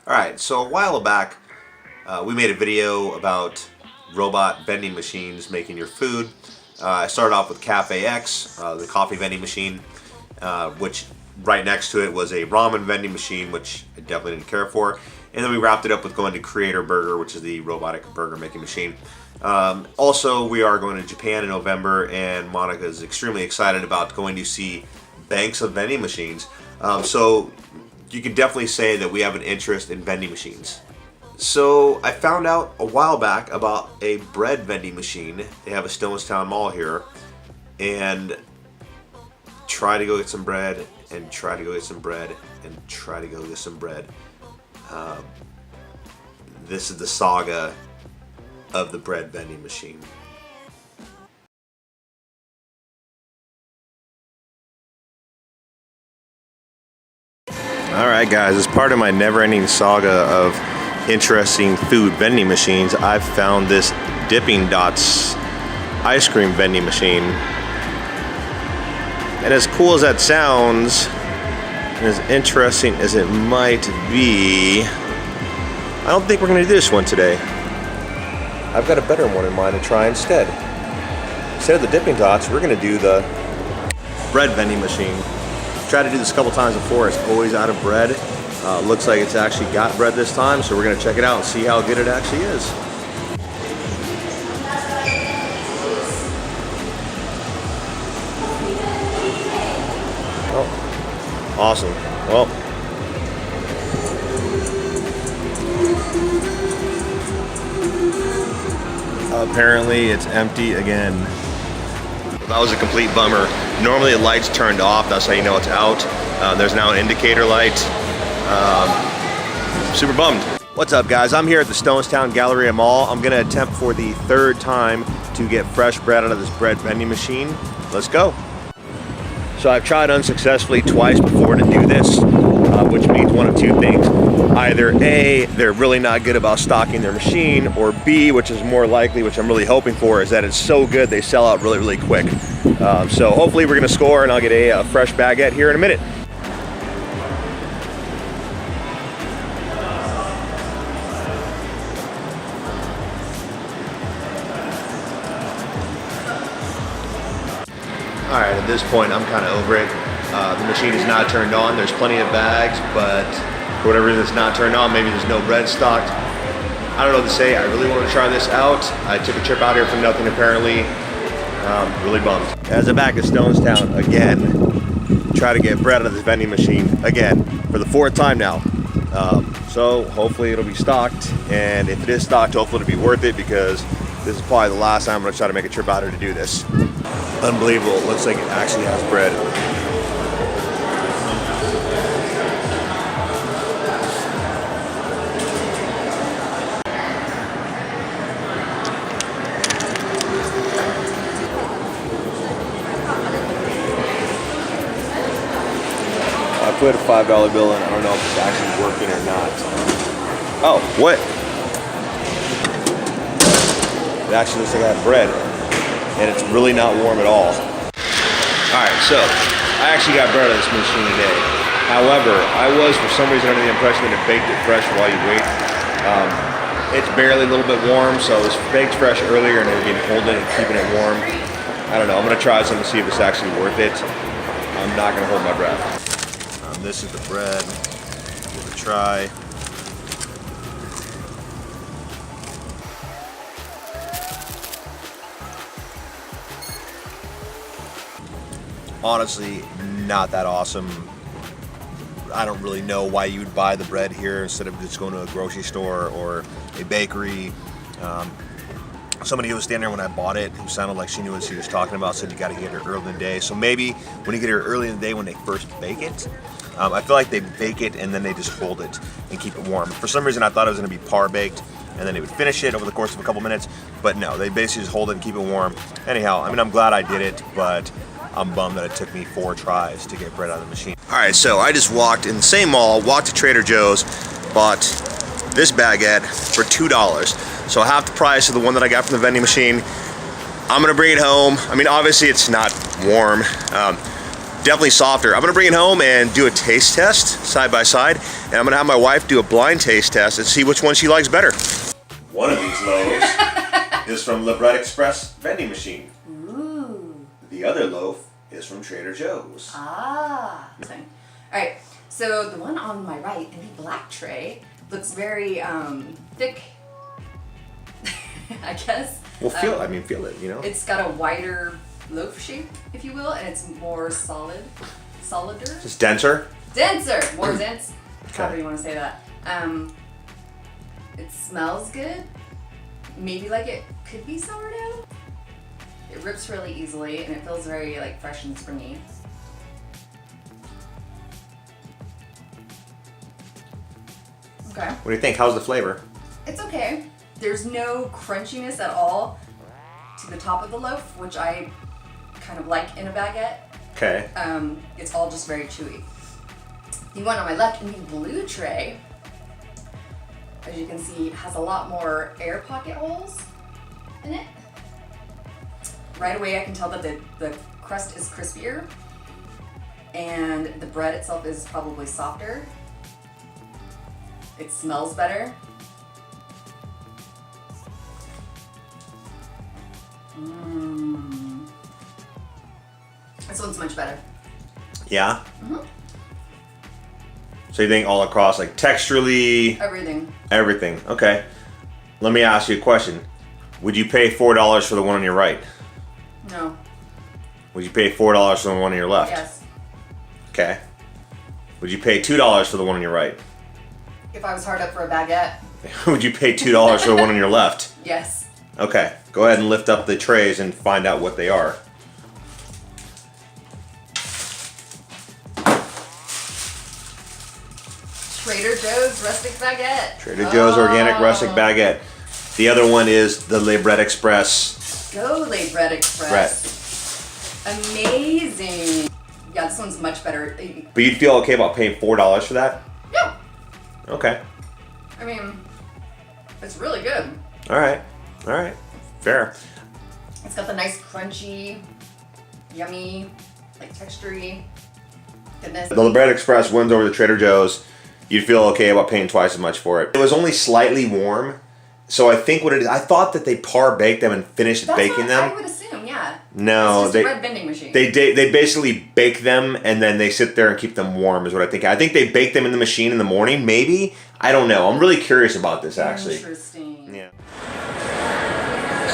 Alright, so a while back we made a video about robot vending machines making your food. I started off with Cafe X, the coffee vending machine, which right next to it was a ramen vending machine, which I definitely didn't care for. And then we wrapped it up with going to Creator Burger, which is the robotic burger making machine. Also, we are going to Japan in November, and Monica is extremely excited about going to see banks of vending machines. So you can definitely say that we have an interest in vending machines. So I found out a while back about a bread vending machine. They have a Stonestown Mall here, and try to go get some bread, and try to go get some bread, and try to go get some bread. This is the saga of the bread vending machine. Alright guys, as part of my never-ending saga of interesting food vending machines, I've found this Dipping Dots ice cream vending machine. And as cool as that sounds, and as interesting as it might be, I don't think we're going to do this one today. I've got a better one in mind to try instead. Instead of the Dipping Dots, we're going to do the bread vending machine. Tried to do this a couple times before, it's always out of bread. Looks like it's actually got bread this time, so we're going to check it out and see how good it actually is. Oh, awesome. Well, apparently it's empty again. That was a complete bummer. Normally the light's turned off, that's how you know it's out. There's now an indicator light. Super bummed. What's up guys, I'm here at the Stonestown Galleria Mall. I'm gonna attempt for the third time to get fresh bread out of this bread vending machine. Let's go. So I've tried unsuccessfully twice before to do this, which means one of two things. Either A, they're really not good about stocking their machine, or B, which is more likely, which I'm really hoping for, is that it's so good they sell out really, really quick. So hopefully we're gonna score and I'll get a fresh baguette here in a minute. Alright, at this point I'm kind of over it. The machine is not turned on. There's plenty of bags, but for whatever reason it's not turned on. Maybe there's no bread stocked. I don't know what to say. I really want to try this out. I took a trip out here for nothing apparently. Really bummed. As I'm back at Stonestown again, try to get bread out of this vending machine again for the fourth time now. So hopefully it'll be stocked, and if it is stocked, hopefully it'll be worth it, because this is probably the last time I'm going to try to make a trip out here to do this. Unbelievable. It looks like it actually has bread. I put a $5 bill in. I don't know if it's actually working or not. Oh, what? It actually looks like I have bread, and it's really not warm at all. Alright, so I actually got bread out of this machine today. However, I was for some reason under the impression that it baked it fresh while you wait. It's barely a little bit warm, so it was baked fresh earlier and we've been holding it and keeping it warm. I don't know, I'm going to try some to see if it's actually worth it. I'm not going to hold my breath. This is the bread. Give it a try. Honestly, not that awesome. I don't really know why you would buy the bread here instead of just going to a grocery store or a bakery. Somebody who was standing there when I bought it, who sounded like she knew what she was talking about, said you got to get it early in the day. So maybe when you get it early in the day when they first bake it, I feel like they bake it and then they just hold it and keep it warm. For some reason I thought it was going to be par baked and then they would finish it over the course of a couple minutes, but no, they basically just hold it and keep it warm. Anyhow, I mean, I'm glad I did it, but I'm bummed that it took me 4 tries to get bread out of the machine. Alright, so I just walked in the same mall, walked to Trader Joe's, bought this baguette for $2. So half the price of the one that I got from the vending machine. I'm gonna bring it home. I mean, obviously it's not warm. definitely softer. I'm gonna bring it home and do a taste test side by side, and I'm gonna have my wife do a blind taste test and see which one she likes better. One of these loaves is from the Bread Express vending machine. Ooh. The other loaf is from Trader Joe's. Ah. All right, so the one on my right in the black tray looks very thick, I guess. Well, feel it, you know? It's got a wider loaf shape, if you will, and it's more solider. It's denser? Denser! More dense. Okay. However you want to say that. It smells good. Maybe like it could be sourdough. It rips really easily and it feels very like fresh and springy. Okay. What do you think? How's the flavor? It's okay. There's no crunchiness at all to the top of the loaf, which I kind of like in a baguette. Okay. It's all just very chewy. The one on my left in the blue tray, as you can see, has a lot more air pocket holes in it. Right away I can tell that the crust is crispier and the bread itself is probably softer. It smells better. This one's much better. Yeah? Mm-hmm. So you think all across, like texturally? Everything. Everything. Okay. Let me ask you a question. Would you pay $4 for the one on your right? No. Would you pay $4 for the one on your left? Yes. Okay. Would you pay $2 for the one on your right? If I was hard up for a baguette. Would you pay $2 for the one on your left? Yes. Okay. Go ahead and lift up the trays and find out what they are. Trader Joe's rustic baguette. Trader Joe's organic rustic baguette. The other one is the Le Bread Express. Go Le Bread Express. Amazing. Yeah, this one's much better. But you'd feel okay about paying $4 for that? Yeah. Okay. I mean, it's really good. All right. All right. Fair. It's got the nice crunchy, yummy, like textury goodness. The Le Bread Express wins over the Trader Joe's. You'd feel okay about paying twice as much for it. It was only slightly warm, so I think what it is, I thought that they par-baked them and finished baking them. I would assume, yeah. No, it's just a bread vending machine. They basically bake them and then they sit there and keep them warm is what I think. I think they bake them in the machine in the morning, maybe. I don't know. I'm really curious about this actually. Interesting. Yeah.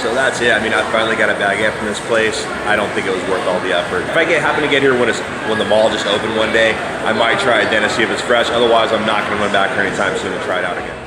So that's it. I mean, I finally got a baguette from this place. I don't think it was worth all the effort. If I happen to get here when the mall just opened one day, I might try it then and see if it's fresh. Otherwise, I'm not going to run back here anytime soon to try it out again.